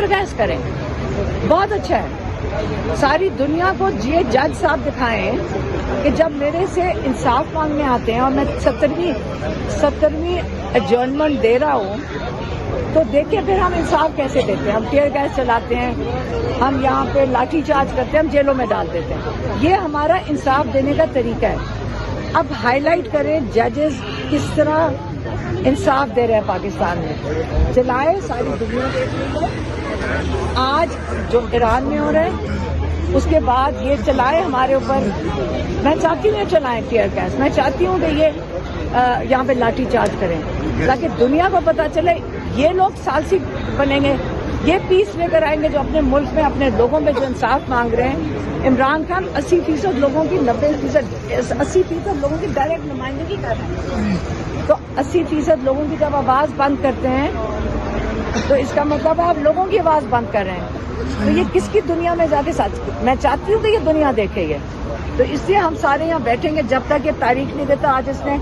Tear gas کریں. بہت اچھا ہے. ساری دنیا کو یہ جج صاحب دکھائیں کہ جب میرے سے انصاف مانگنے آتے ہیں اور میں 70ویں ایڈجرنمنٹ دے رہا ہوں تو دیکھیں پھر ہم انصاف کیسے دیتے ہیں. ہم ٹیئر گیس چلاتے ہیں, ہم یہاں پہ لاٹھی چارج کرتے ہیں, ہم جیلوں میں ڈال دیتے ہیں. یہ ہمارا انصاف دینے کا طریقہ ہے. اب ہائی لائٹ کریں ججز کس طرح انصاف دے رہے ہیں پاکستان میں. چلائے ساری دنیا دیکھ رہی ہے آج جو ایران میں ہو رہا ہے, اس کے بعد یہ چلائے ہمارے اوپر. میں چاہتی ہوں یہ چلائیں ٹیئر گیس, میں چاہتی ہوں کہ یہ یہاں پہ لاٹھی چارج کریں تاکہ دنیا کو پتہ چلے یہ لوگ ثالثی بنیں گے, یہ پیس لے کر آئیں گے جو اپنے ملک میں اپنے لوگوں پہ جو انصاف مانگ رہے ہیں. عمران خان 80% لوگوں کی 80% لوگوں کی ڈائریکٹ نمائندگی کر رہے ہیں. تو 80% لوگوں کی جب آواز بند کرتے ہیں تو اس کا مطلب آپ لوگوں کی آواز بند کر رہے ہیں. تو یہ کس کی دنیا میں جا کے ساتھ, میں چاہتی ہوں کہ یہ دنیا دیکھے یہ. تو اس لیے ہم سارے یہاں بیٹھیں گے جب تک یہ تاریخ نہیں دیتا. آج اس نے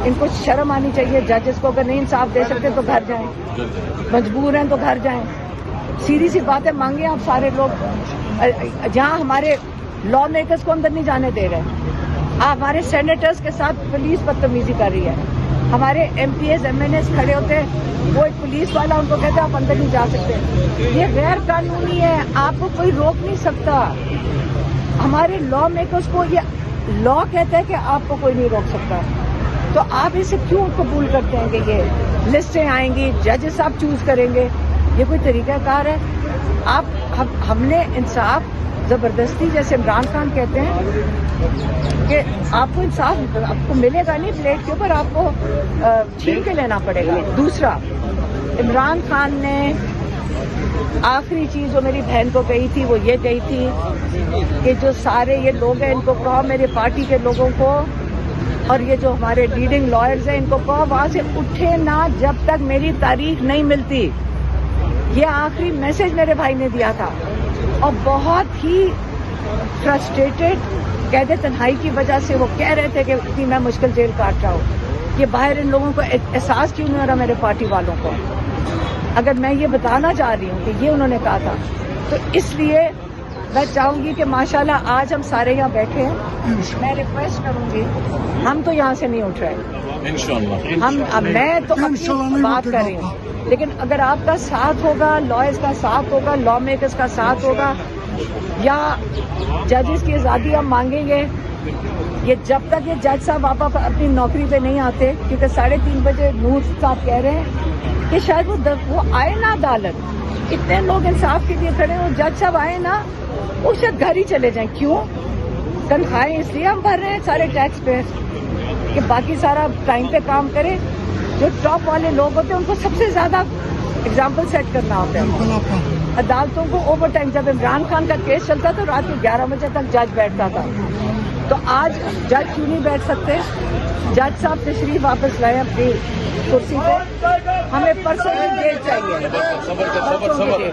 ان کو شرم آنی چاہیے ججز کو, اگر نہیں انصاف دے سکتے تو گھر جائیں, مجبور ہیں تو گھر جائیں. سیدھی سی بات ہے, مانگیں آپ سارے لوگ. جہاں ہمارے لا میکرز کو اندر نہیں جانے دے رہے, ہمارے سینیٹرز کے ساتھ پولیس بدتمیزی کر رہی ہے. ہمارے MPs MNAs کھڑے ہوتے ہیں, وہ ایک پولیس والا ان کو کہتا ہے آپ اندر نہیں جا سکتے. یہ غیر قانونی ہے, آپ کو کوئی روک نہیں سکتا. ہمارے لا میکرز کو یہ لا کہتا ہے کہ آپ کو کوئی نہیں روک سکتا. تو آپ اسے کیوں قبول کرتے ہیں کہ یہ لسٹیں آئیں گی, ججز آپ چوز کریں گے؟ یہ کوئی طریقہ کار ہے؟ ہم نے انصاف زبردستی, جیسے عمران خان کہتے ہیں کہ آپ کو انصاف آپ کو ملے گا نہیں پلیٹ کے اوپر, آپ کو چھین کے لینا پڑے گا. دوسرا, عمران خان نے آخری چیز جو میری بہن کو کہی تھی وہ یہ کہی تھی کہ جو سارے یہ لوگ ہیں ان کو کہو, میرے پارٹی کے لوگوں کو اور یہ جو ہمارے لیڈنگ لائرز ہیں ان کو کہو وہاں سے اٹھے نہ جب تک میری تاریخ نہیں ملتی. یہ آخری میسج میرے بھائی نے دیا تھا, اور بہت ہی فرسٹریٹڈ قید تنہائی کی وجہ سے وہ کہہ رہے تھے کہ اتنی میں مشکل جیل کاٹ رہا ہوں. یہ باہر ان لوگوں کو احساس کیوں نہیں ہو رہا میرے پارٹی والوں کو, اگر میں یہ بتانا چاہ رہی ہوں کہ یہ انہوں نے کہا تھا. تو اس لیے میں چاہوں گی کہ ماشاءاللہ آج ہم سارے یہاں بیٹھے ہیں. میں ریکویسٹ کروں گی, ہم تو یہاں سے نہیں اٹھ رہے انشاءاللہ. میں تو اپنی بات کر رہی ہوں, لیکن اگر آپ کا ساتھ ہوگا, لائرز کا ساتھ ہوگا, لا میکرز کا ساتھ ہوگا, یا ججز کی آزادی ہم مانگیں گے. یہ جب تک یہ جج صاحب آپ اپنی نوکری پہ نہیں آتے, کیونکہ 3:30 بجے نور صاحب کہہ رہے ہیں کہ شاید وہ آئے نا عدالت, اتنے لوگ انصاف کے لیے کھڑے ہو, جج صاحب آئے نا, وہ شاید گھر ہی چلے جائیں. کیوں؟ تنخواہیں اس لیے ہم بھر رہے ہیں سارے ٹیکس پہ کہ باقی سارا ٹائم پہ کام کرے. جو ٹاپ والے لوگ ہوتے ہیں ان کو سب سے زیادہ اگزامپل سیٹ کرنا ہوتا ہے. عدالتوں کو اوور ٹائم, جب عمران خان کا کیس چلتا تو رات کو 11 بجے تک جج بیٹھتا تھا, تو آج جج کیوں نہیں بیٹھ سکتے؟ جج صاحب تشریف واپس لائے اپنی کرسی پہ. ہمیں پرسنل جیل چاہیے.